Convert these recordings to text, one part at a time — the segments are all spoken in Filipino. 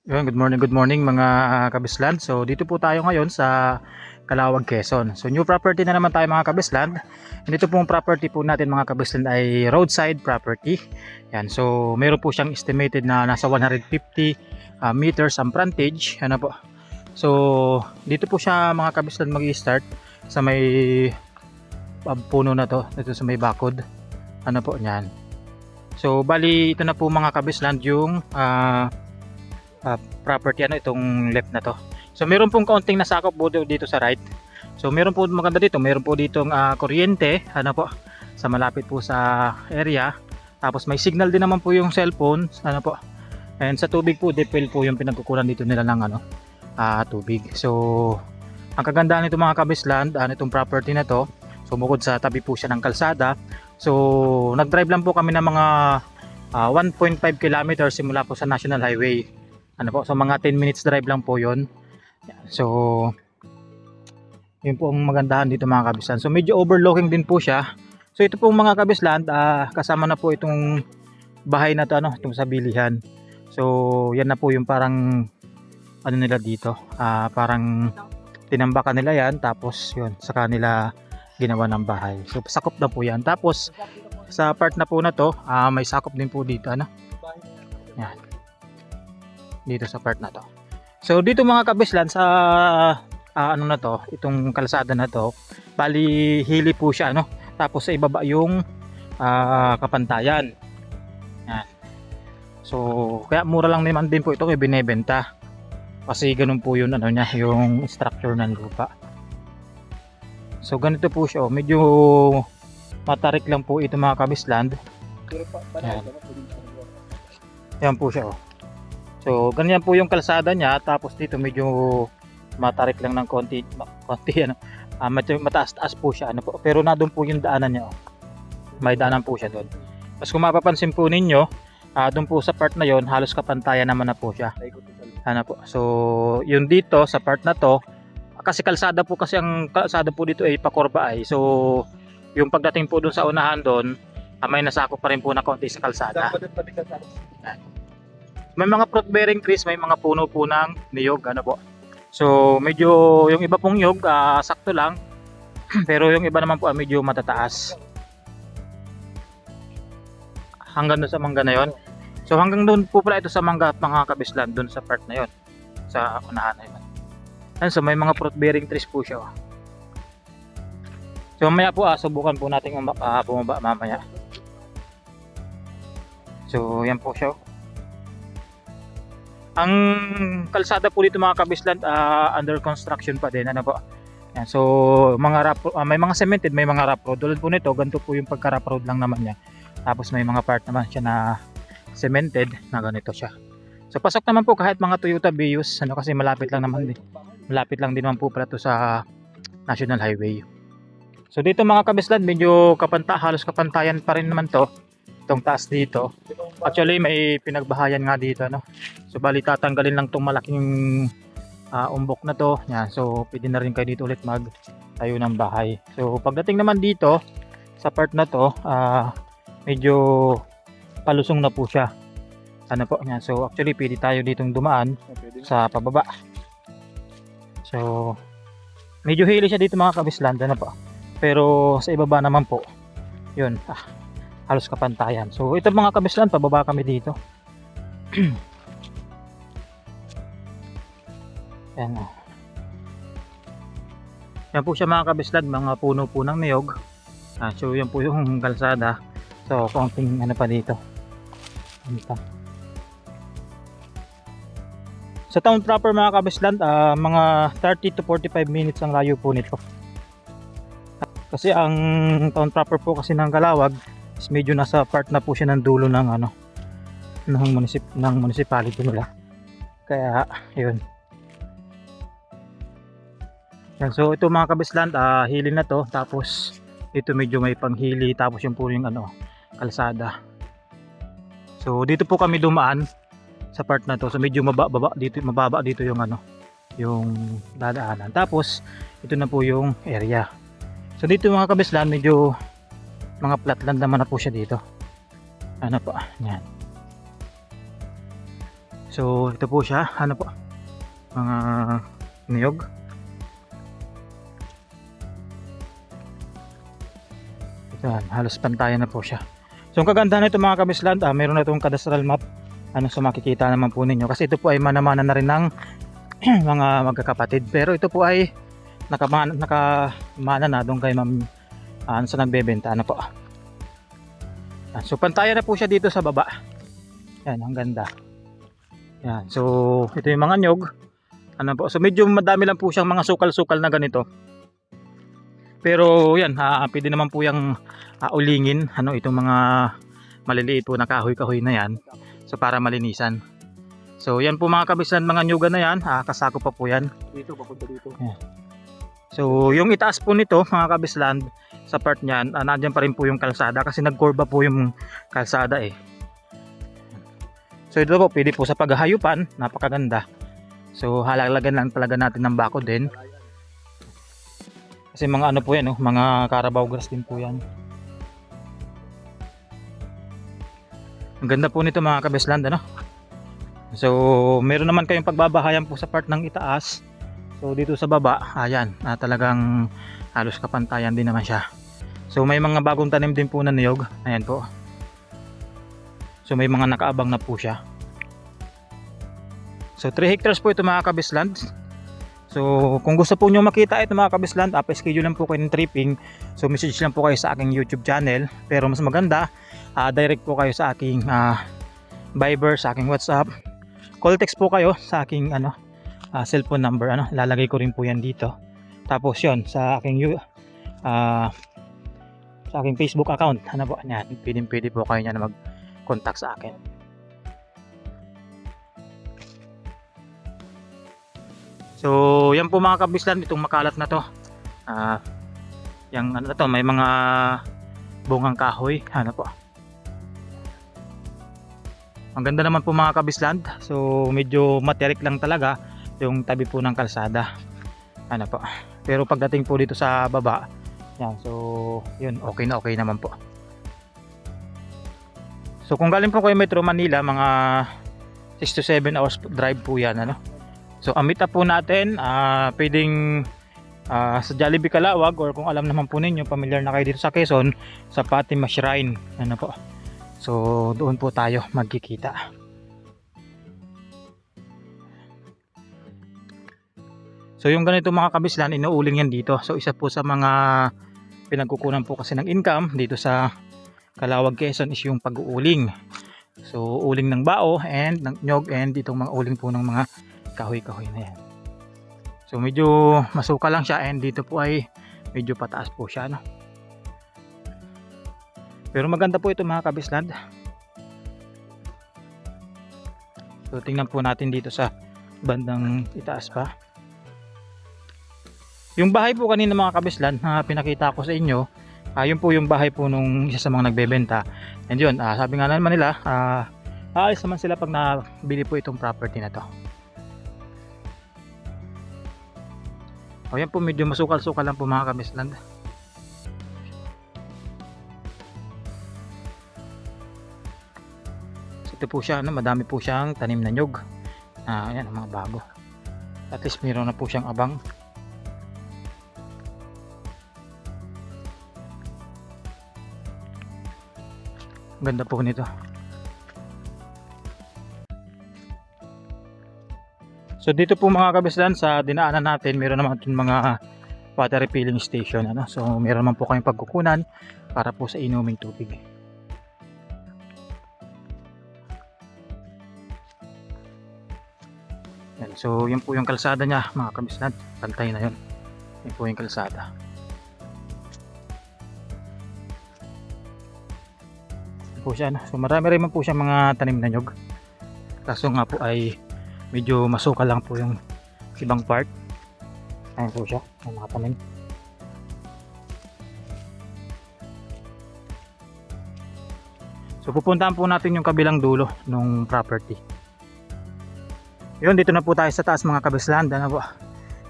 Yun, good morning mga kabisland. So dito po tayo ngayon sa Calawag, Quezon. So new property na naman tayo mga kabisland. And ito pong property po natin mga kabisland ay roadside property. Yan, so meron po siyang estimated na nasa 150 meters ang frontage. Ano po? So dito po siya mga kabisland mag-i-start sa may puno na to, dito sa may bakod. Ano po niyan. So bali ito na po mga kabisland yung property itong left na to. So meron pong kaunting nasakop po dito sa right. So meron po maganda dito, meron po ditong kuryente, ano po, sa malapit po sa area. Tapos may signal din naman po yung cellphone, ano po. And sa tubig po, depel po yung pinagkukunan dito nila ng tubig. So ang kagandahan nito mga kabisland, itong property na to, so bukod sa tabi po siya ng kalsada. So nag-drive lang po kami ng mga 1.5 kilometers simula po sa National Highway. Ano po, so mga 10 minutes drive lang po yun. So yun po ang magandahan dito mga kabisland. So medyo overlooking din po siya. So ito po mga kabisland, kasama na po itong bahay na to, itong sa bilihan. So yan na po yung parang ano nila dito, parang tinambakan nila yan, tapos yun sa kanila ginawa ng bahay. So sakop na po yan. Tapos sa part na po na to, may sakop din po dito, yan, dito sa part na to. So dito mga kabisland sa ano na to, itong kalsada na to, bali hili po siya, tapos sa ibaba yung kapantayan. Yan. So kaya mura lang naman din po ito ibinebenta. Kasi ganun po yun niya, yung structure ng lupa. So ganito po siya, medyo matarik lang po ito mga kabisland. Yan. Yan po siya. So ganyan po yung kalsada niya, tapos dito medyo matarik lang ng konti mataas-taas po siya, po. Pero na doon po yung daanan niya. May daanan po siya doon. Tapos kung mapapansin po ninyo, doon po sa part na yon, halos kapantayan naman na po siya. Po. So yun dito sa part na to, kasi kalsada po, kasi ang kalsada po dito ay pakurba ay. So yung pagdating po doon sa unahan doon, may nasako pa rin po na konti sa kalsada. May mga fruit bearing trees, may mga puno po ng niyog, po. So medyo yung iba pong niyog sakto lang, pero yung iba naman po medyo matataas. Hanggang doon sa mangga na yon. So hanggang doon po pala ito sa mangga at mga kabisland, doon sa part na yon, sa unahan na yun. And so may mga fruit bearing trees po siya. So mamaya po subukan po natin bumaba mamaya. So yan po siya. Ang kalsada po dito mga kabisland, under construction pa din, po. Yan, so mga may mga cemented, may mga rough road. Tulad po nito, ganito po yung pagka rough road lang naman niya. Tapos may mga part naman siya na cemented na ganito siya. So pasok naman po kahit mga Toyota Vios, kasi malapit lang naman din. Malapit lang din naman po pala to sa National Highway. So dito mga kabisland, medyo halos kapantayan pa rin naman to. Itong taas dito. Actually may pinagbahayan nga dito, So bali tatanggalin lang tong malaking umbok na to. Yan. So pwede na rin kayo dito ulit tayo ng bahay. So pagdating naman dito sa part na to, medyo palusong na po siya. Po yan. So actually pwede tayo ditong dumaan sa pababa. So medyo hili siya dito mga kabisland, po. Pero sa ibaba naman po, yun, halos kapantayan. So ito mga kabisland, pababa kami dito. Yan, oh. Yan po siya mga kabislan, mga puno po ng niyog. So yan po yung kalsada. So konting ano pa dito. Ano pa? Sa town proper mga kabislan, mga 30 to 45 minutes ang layo po nito. Kasi ang town proper po kasi ng Calawag is medyo nasa part na po siya ng dulo ng ano ng municipality nila. Kaya yun. Yan, so ito mga kabislan, hili na to, tapos ito medyo may panghili, tapos yung puro yung ano kalsada. So dito po kami dumaan sa part na to. So medyo mababa dito yung ano, yung dadaanan. Tapos ito na po yung area. So dito mga kabislan, medyo mga flatland naman na po siya dito. Ano po, yan. So ito po siya, ano po, mga niyog. Ito, halos pantayan na po siya. So ang kagandahan nito mga kabislan, meron na itong cadastral map. Ano, so makikita naman po ninyo kasi ito po ay manamana na rin ng mga magkakapatid, pero ito po ay nakamana na doon kay ma'am sa nagbebenta, ano po. So pantayan na po siya dito sa baba. Yan, ang ganda. Yan, so ito yung mga nyog, ano po, so medyo madami lang po siyang mga sukal-sukal na ganito, pero yan, pwede naman po yung ulingin, ano, itong mga maliliit po na kahoy-kahoy na yan. So para malinisan. So yan po mga kabislan, mga nyugan na yan, kasako pa po yan. Dito, papunta dito. Yeah. So yung itaas po nito mga kabislan, sa part niyan, nandiyan pa rin po yung kalsada kasi nagkurba po yung kalsada eh. So ito po, pwede po sa paghahayupan, napakaganda. So halalagyan lang talaga natin ng bako din. Kasi mga ano po yan, oh, mga Carabao grass din po yan. Ang ganda po nito mga kabislan, ano? So meron naman kayong pagbabahayan po sa part ng itaas. So dito sa baba, ayan, talagang halos kapantayan din naman siya. So may mga bagong tanim din po na niyog, ayan po. So may mga nakaabang na po siya. So 3 hectares po ito mga kabislan. So kung gusto po nyo makita ito mga kabislan, pa-schedule lang po kayo ng tripping. So message lang po kayo sa aking YouTube channel. Pero mas maganda, direct po kayo sa aking Viber, sa aking WhatsApp. Call text po kayo sa aking cellphone number, ano, lalagay ko rin po yan dito. Tapos yon sa aking Facebook account, ano po, yan, pwede po kayo na mag-contact sa akin. So yan po mga kabislan, itong makalat na to, yung ano na to, may mga bungang kahoy, ano po. Ang ganda naman po mga kabislan. So medyo materik lang talaga yung tabi po ng kalsada, ano po. Pero pagdating po dito sa baba, yan, so yun, okay na okay naman po. So kung galing po kayo Metro Manila, mga 6 to 7 hours drive po yan, ano. So ang meet up po natin, pwedeng sa Jollibee Calawag, or kung alam naman po ninyo, familiar na kayo dito sa Quezon, sa Fatima Shrine, ano po. So doon po tayo magkikita. So yung ganito mga kabislan, inuuling yan dito. So isa po sa mga pinagkukunan po kasi ng income dito sa Calawag, Quezon is yung pag-uuling. So uling ng bao and ng nyog, and itong mga uling po ng mga kahoy-kahoy na yan. So medyo masuka lang siya, and dito po ay medyo pataas po siya, no? Pero maganda po ito mga kabislan. So tingnan po natin dito sa bandang itaas pa. Yung bahay po kanina mga kabislan na pinakita ko sa inyo, yun po yung bahay po nung isa sa mga nagbebenta. And yun, sabi nga naman nila, aalis naman sila pag nabili po itong property na to. O yan po, medyo masukal-sukal lang po mga kabislan. So, ito po siya, no? Madami po siyang tanim na nyog. Ayan, mga bago. At least mayroon na po siyang abang. Ganda po nito. So dito po mga kabislan sa dinaanan natin, meron naman itong mga water refilling station, ano. So meron naman po kayong pagkukunan para po sa inuming tubig. Yan. So yun po yung kalsada niya mga kabislan, pantay na yun. Yun po yung kalsada. Yun po siya, no? So marami rin po siya mga tanim na nyog. Kaso nga po ay medyo masukal lang po yung ibang part. Ayun po siya, yung mga tanim. So pupuntahan po natin yung kabilang dulo ng property. Yun, dito na po tayo sa taas mga kabislan. Ano po?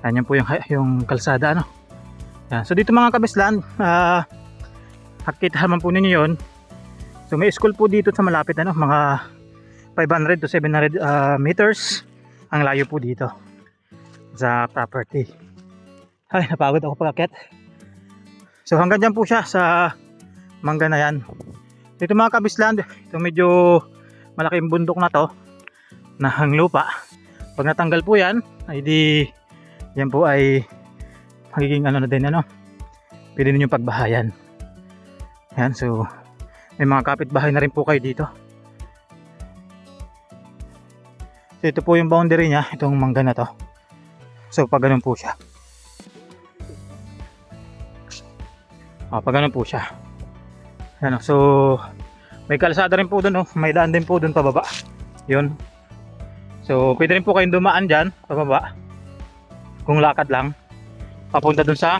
Yan po yung kalsada, ano. Yan. So dito mga kabislan, nakikita naman po ninyo yun. So may school po dito sa malapit, ano, mga 500 to 700 meters ang layo po dito sa property. Ay, napagod ako pag-akyat. So hanggang dyan po siya sa mangga na yan. Dito mga kabislan, ito medyo malaking bundok na to na hanglupa. Pag natanggal po yan, ay di yan po ay magiging ano na din, ano, pwede ninyong pagbahayan. Yan, so may mga kapitbahay na rin po kayo dito. So ito po yung boundary niya, itong mangga na to. So pag ganun po siya. Pag ganun po siya. Ano, so may kalsada rin po doon, may daan din po doon pababa. Yun. So pwede rin po kayong dumaan dyan pababa. Kung lakad lang papunta doon sa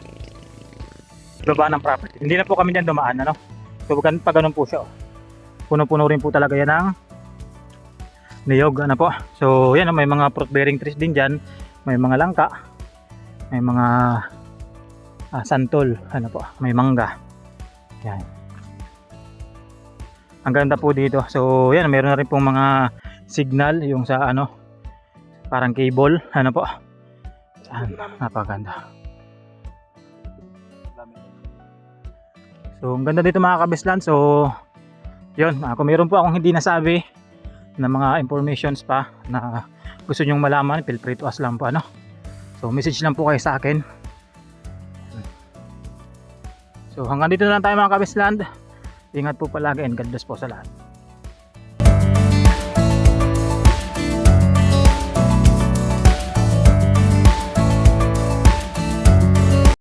baba ng property. Hindi na po kami dyan dumaan, ano. So pag ganun po siya, puno-puno rin po talaga yan ng niyog, ano po. So yan, may mga fruit bearing trees din dyan, may mga langka, may mga santol, ano po, may mangga. Yan, ang ganda po dito. So yan, meron na rin pong mga signal yung sa ano, parang cable, ano po. Yan, napakaganda. So ang ganda dito mga kabislan. So yun, kung meron po akong hindi nasabi na mga informations pa na gusto nyong malaman, feel free to ask lang po, ano. So message lang po kayo sa akin. So hanggang dito na lang tayo mga kabisland. Ingat po palagi and God bless po sa lahat.